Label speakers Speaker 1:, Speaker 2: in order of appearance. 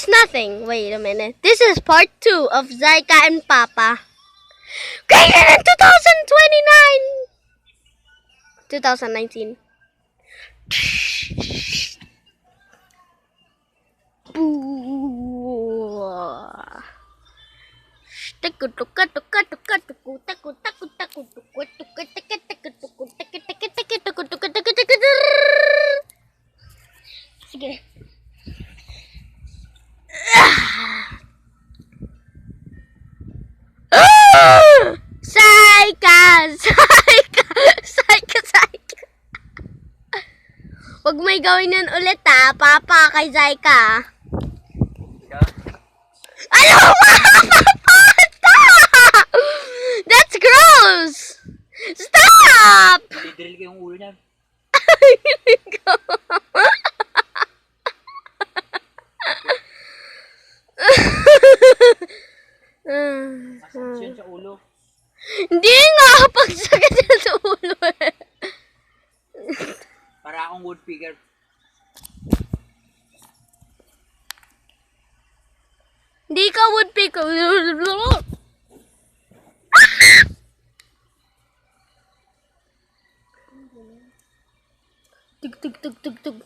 Speaker 1: is nothing. Wait a minute. This is part 2 of Zaika and Papa. Created in 2019. Sige. Saika. Huwag may gawin yan ulit ha, Papa, kay Zaika. Ano ba? That's gross! Stop!
Speaker 2: Didrill ko yung ulo niya. Masakit yun sa ulo.
Speaker 1: Hindi nga, pagsakit yan sa ulo eh.
Speaker 2: Para akong woodpecker.
Speaker 1: Hindi ka woodpecker. Tug.